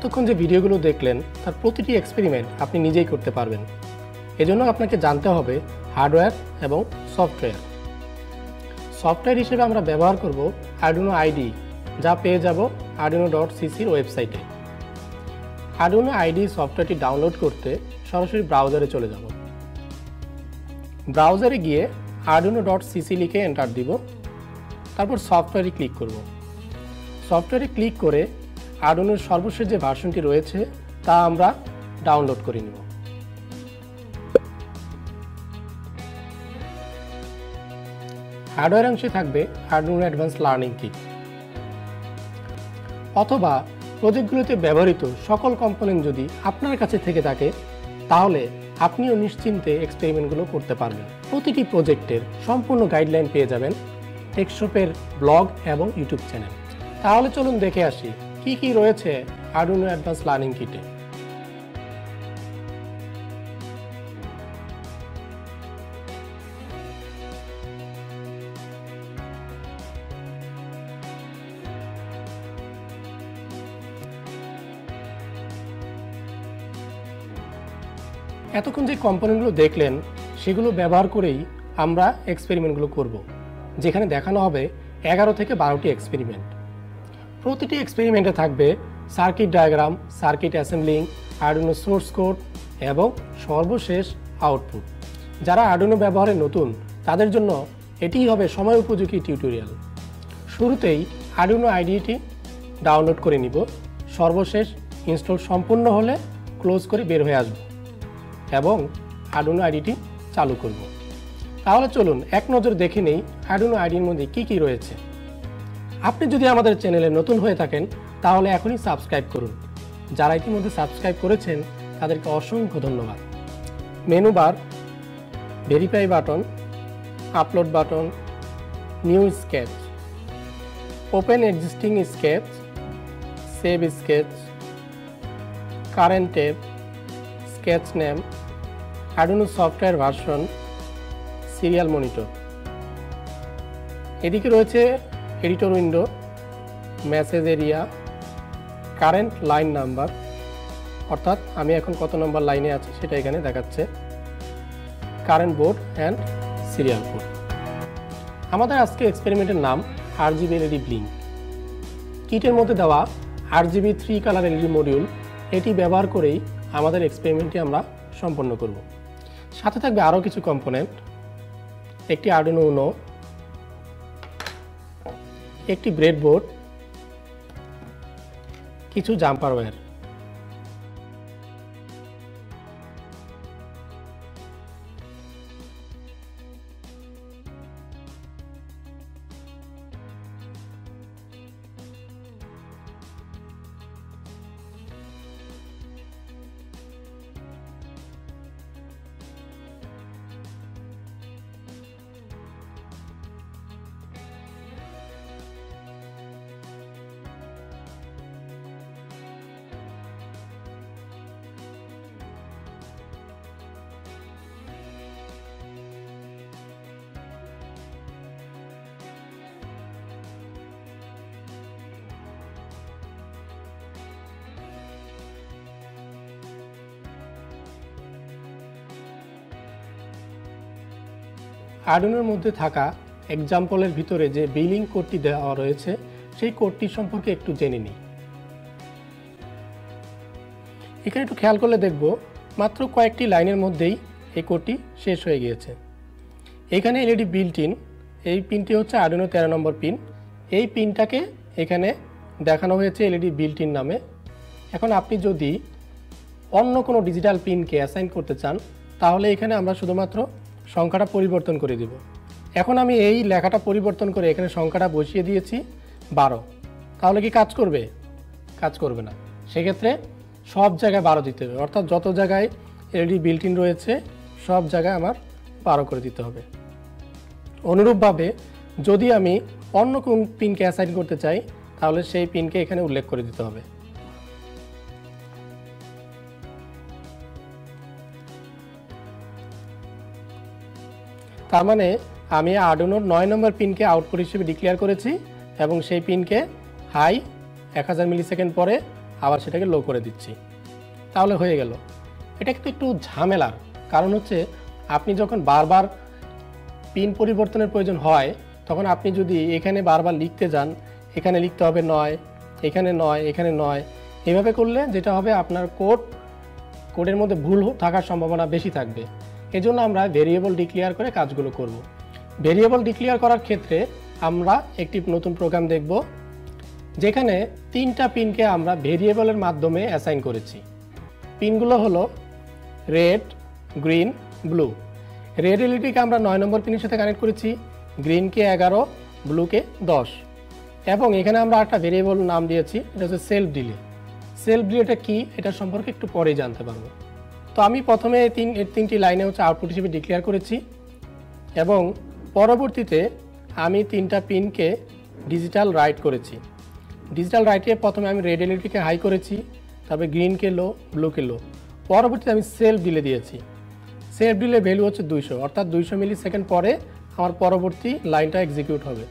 এতক্ষণ যে ভিডিওগুলো দেখলেন তার প্রতিটি এক্সপেরিমেন্ট আপনি নিজেই করতে পারবেন। এজন্য আপনাকে জানতে হবে হার্ডওয়্যার এবং সফটওয়্যার। সফটওয়্যার হিসেবে আমরা ব্যবহার করব Arduino IDE, যা পেয়ে যাব arduino.cc ওয়েবসাইটে। Arduino IDE সফটওয়্যারটি ডাউনলোড করতে সরাসরি ব্রাউজারে চলে যাব। ব্রাউজারে গিয়ে arduino.cc লিখে এন্টার দিব, তারপর সফটওয়্যারে ক্লিক করব। সফটওয়্যারে ক্লিক করে Arduinoর সর্বশেষ যে ভার্সনটি রয়েছে তা আমরা ডাউনলোড করে নিব। হার্ডওয়্যার অংশে থাকবে Arduino Advance Learning Kit, অথবা প্রজেক্টগুলোতে ব্যবহৃত সকল কম্পোনেন্ট যদি আপনার কাছে থেকে থাকে তাহলে আপনিও নিশ্চিন্তে এক্সপেরিমেন্টগুলো করতে পারবেন। প্রতিটি প্রজেক্টের সম্পূর্ণ গাইডলাইন পেয়ে যাবেন টেকশপের ব্লগ এবং ইউটিউব চ্যানেল। তাহলে চলুন দেখে আসি কি কি রয়েছে Arduino Advance Learning Kit-এ। এতক্ষণ যে কম্পোনেন্টগুলো দেখলেন সেগুলো ব্যবহার করেই আমরা এক্সপেরিমেন্টগুলো করব, যেখানে দেখানো হবে 11 থেকে 12টি এক্সপেরিমেন্ট। প্রতিটি এক্সপেরিমেন্টে থাকবে circuit diagram, circuit assembling, Arduino source code এবং সর্বশেষ আউটপুট। যারা Arduino ব্যবহারে নতুন তাদের জন্য এটিই হবে সময় উপযোগী টিউটোরিয়াল। শুরুতেই Arduino IDE ডাউনলোড করে নিব, সর্বশেষ ইনস্টল সম্পূর্ণ হলে ক্লোজ করে বের হয়ে আসব এবং Arduino IDE চালু করব। তাহলে চলুন এক নজর দেখে নেই Arduino IDEর মধ্যে কি কি রয়েছে। আপনি যদি আমাদের চ্যানেলে নতুন হয়ে থাকেন তাহলে এখনই সাবস্ক্রাইব করুন। যারা ইতিমধ্যে সাবস্ক্রাইব করেছেন তাদেরকে অসংখ্য ধন্যবাদ। Menu bar, verify button, upload button, new sketch, open existing sketch, save sketch, current tab, sketch name, Arduino software version, serial monitor. এদিকে রয়েছে editor window, message area, current line number, অর্থাৎ আমি এখন কত নম্বর লাইনে আছি সেটা এখানে দেখাচ্ছে, current board and serial port. আমাদের আজকে এক্সপেরিমেন্টের নাম RGB LED ব্লিঙ্ক। কিটের মধ্যে দেওয়া RGB 3 কালার LED মডিউল, এটি ব্যবহার করেই আমাদের এক্সপেরিমেন্টটি আমরা সম্পন্ন করব। সাথে থাকবে আরও কিছু কম্পোনেন্ট, একটি Arduino Uno, একটি ব্রেডবোর্ড, কিছু জাম্পার ওয়্যার। Arduinoর মধ্যে থাকা এক্সাম্পলের ভিতরে যে বিলিং কোডটি দেওয়া রয়েছে সেই কোডটি সম্পর্কে একটু জেনে নিই। এখানে একটু খেয়াল করলে দেখব মাত্র কয়েকটি লাইনের মধ্যেই এই কোডটি শেষ হয়ে গিয়েছে। এখানে LED বিল্ট ইন, এই পিনটি হচ্ছে Arduino 13 নম্বর পিন। এই পিনটাকে এখানে দেখানো হয়েছে LED বিল্ট ইন নামে। এখন আপনি যদি অন্য কোনো ডিজিটাল পিনকে অ্যাসাইন করতে চান তাহলে এখানে আমরা শুধুমাত্র সংখ্যাটা পরিবর্তন করে দেব। এখন আমি এই লেখাটা পরিবর্তন করে এখানে সংখ্যাটা বসিয়ে দিয়েছি 12। তাহলে কি কাজ করবে? কাজ করবে না। সেক্ষেত্রে সব জায়গায় 12 দিতে হবে, অর্থাৎ যত জায়গায় LED বিল্ট ইন রয়েছে সব জায়গায় আমার 12 করে দিতে হবে। অনুরূপভাবে যদি আমি অন্য কোন পিনকে অ্যাসাইন করতে চাই তাহলে সেই পিনকে এখানে উল্লেখ করে দিতে হবে। তার মানে আমি Arduinoর 9 নম্বর পিনকে আউটপুট হিসেবে ডিক্লেয়ার করেছি এবং সেই পিনকে হাই 1000 মিলিসেকেন্ড পরে আবার সেটাকে লো করে দিচ্ছি, তাহলে হয়ে গেল। এটা কিন্তু একটু ঝামেলার, কারণ হচ্ছে আপনি যখন বারবার পিন পরিবর্তনের প্রয়োজন হয় তখন আপনি যদি এখানে বারবার লিখতে যান, এখানে লিখতে হবে 9, এখানে 9, এখানে 9, এভাবে করলে যেটা হবে আপনার কোডের মধ্যে ভুল থাকার সম্ভাবনা বেশি থাকবে। এজন্য আমরা ভেরিয়েবল ডিক্লেয়ার করে কাজগুলো করব। ভেরিয়েবল ডিক্লেয়ার করার ক্ষেত্রে আমরা একটি নতুন প্রোগ্রাম দেখব, যেখানে 3টা পিনকে আমরা ভেরিয়েবলের মাধ্যমে অ্যাসাইন করেছি। পিনগুলো হলো রেড, গ্রিন, ব্লু। রেড এলইডিকে আমরা 9 নম্বর পিনের সাথে কানেক্ট করেছি, গ্রিনকে 11, ব্লুকে 10, এবং এখানে আমরা একটা ভেরিয়েবল নাম দিয়েছি, এটা হচ্ছে সেলফ ডিলে। সেলফ ডিলেটা কি এটা সম্পর্কে একটু পরেই জানতে পারবো। তো আমি প্রথমে তিনটি লাইনে হচ্ছে আউটপুট হিসেবে ডিক্লেয়ার করেছি, এবং পরবর্তীতে আমি 3টা পিনকে ডিজিটাল রাইট করেছি। ডিজিটাল রাইটে প্রথমে আমি রেড এলইডিকে হাই করেছি, তারপরে গ্রিনকে লো, ব্লুকে লো। পরবর্তীতে আমি সেলফ ডিলে দিয়েছি। সেলফ ডিলে ভ্যালু হচ্ছে 200, অর্থাৎ 200 মিলি সেকেন্ড পরে আমার পরবর্তী লাইনটা এক্সিকিউট হবে।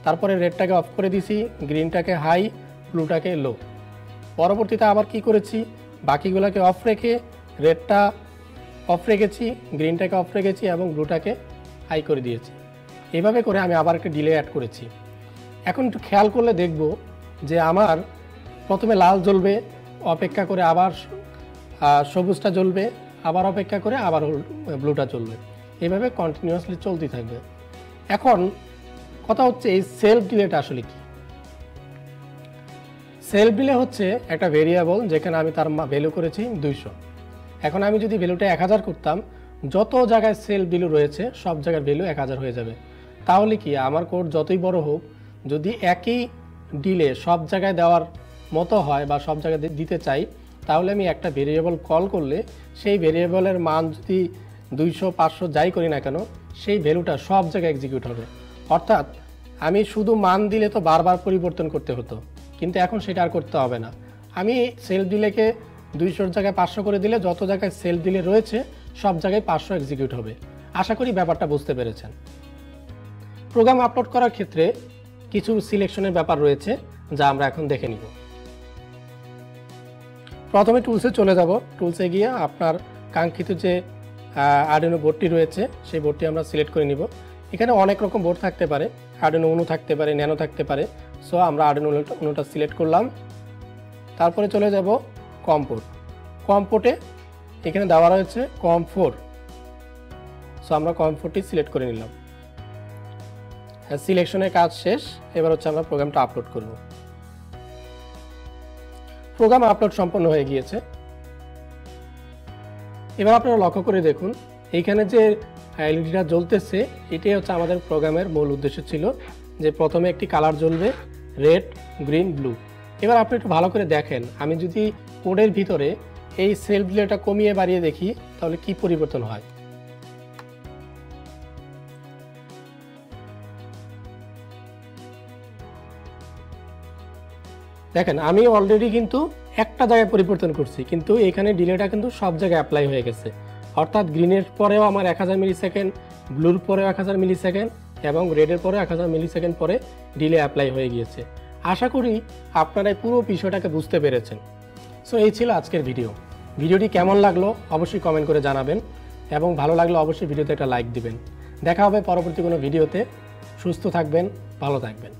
তারপরে রেডটাকে অফ করে দিছি, গ্রিনটাকে হাই, ব্লুটাকে লো। পরবর্তীতে আবার কি করেছি, বাকিগুলোকে অফ রেখে রেডটা অফ রেখেছি, গ্রিনটাকে অফ রেখেছি এবং ব্লুটাকে হাই করে দিয়েছি। এইভাবে করে আমি আবার একটা ডিলে অ্যাড করেছি। এখন একটু খেয়াল করলে দেখব যে আমার প্রথমে লাল জ্বলবে, অপেক্ষা করে আবার সবুজটা জ্বলবে, আবার অপেক্ষা করে আবার ব্লুটা চলবে, এইভাবে কন্টিনিউয়াসলি চলতে থাকবে। এখন কথা হচ্ছে এই সেলফ ডিলেটা আসলে কি? সেলফ ডিলে হচ্ছে একটা ভেরিয়েবল যেখানে আমি তার ভ্যালু করেছি 200। এখন আমি যদি ভ্যালুটা 1000 করতাম, যত জায়গায় সেলফ ডিলে রয়েছে সব জায়গার ভ্যালু 1000 হয়ে যাবে। তাহলে কি আমার কোড যতই বড় হোক, যদি একই ডিলে সব জায়গায় দেওয়ার মতো হয় বা সব জায়গায় দিতে চাই, তাহলে আমি একটা ভেরিয়েবল কল করলে সেই ভেরিয়েবলের মান যদি 200, 500 যাই করি না কেন, সেই ভ্যালুটা সব জায়গায় এক্সিকিউট হবে। অর্থাৎ আমি শুধু মান দিলে তো বারবার পরিবর্তন করতে হতো, কিন্তু এখন সেটা আর করতে হবে না। আমি সেলফ ডিলেকে 200-র জায়গায় 500 করে দিলে যত জায়গায় সেলফ ডিলে রয়েছে সব জায়গায় 500 এক্সিকিউট হবে। আশা করি ব্যাপারটা বুঝতে পেরেছেন। প্রোগ্রাম আপলোড করার ক্ষেত্রে কিছু সিলেকশনের ব্যাপার রয়েছে, যা আমরা এখন দেখে নিব। প্রথমে টুলসে চলে যাব। টুলসে গিয়ে আপনার কাঙ্ক্ষিত যে আরডুইনো বোর্ডটি রয়েছে সেই বোর্ডটি আমরা সিলেক্ট করে নিব। এখানে অনেক রকম বোর্ড থাকতে পারে, আরডুইনো উনো থাকতে পারে, ন্যানো থাকতে পারে। সো আমরা আরডুইনো উনোটা সিলেক্ট করলাম। তারপরে চলে যাব কম্পোর্ট। কম্পোর্টে এখানে দেওয়া রয়েছে COM4। সো আমরা COM4টি সিলেক্ট করে নিলাম। সিলেকশনের কাজ শেষ। এবার হচ্ছে আমরা প্রোগ্রামটা আপলোড করব। প্রোগ্রাম আপলোড সম্পন্ন হয়ে গিয়েছে। এবার আপনারা লক্ষ্য করে দেখুন, এইখানে যে এলইডিটা জ্বলতেছে এটাই হচ্ছে আমাদের প্রোগ্রামের মূল উদ্দেশ্য ছিল, যে প্রথমে একটি কালার জ্বলবে রেড, গ্রিন, ব্লু। এবার আপনি একটু ভালো করে দেখেন, আমি যদি কোডের ভিতরে এই সেলফ ডিলেটা কমিয়ে বাড়িয়ে দেখি তাহলে কি পরিবর্তন হয়। দেখেন আমি অলরেডি কিন্তু একটা জায়গায় পরিবর্তন করছি, কিন্তু এখানে ডিলেটা কিন্তু সব জায়গায় অ্যাপ্লাই হয়ে গেছে। অর্থাৎ গ্রিনের পরেও আমার 1000 মিলি সেকেন্ড, ব্লুর পরেও 1000 মিলি সেকেন্ড এবং রেডের পরে 1000 মিলি সেকেন্ড পরে ডিলে অ্যাপ্লাই হয়ে গিয়েছে। আশা করি আপনারা এই পুরো বিষয়টাকে বুঝতে পেরেছেন। সো এই ছিল আজকের ভিডিও। ভিডিওটি কেমন লাগলো অবশ্যই কমেন্ট করে জানাবেন, এবং ভালো লাগলে অবশ্যই ভিডিওতে একটা লাইক দিবেন। দেখা হবে পরবর্তী কোনো ভিডিওতে। সুস্থ থাকবেন, ভালো থাকবেন।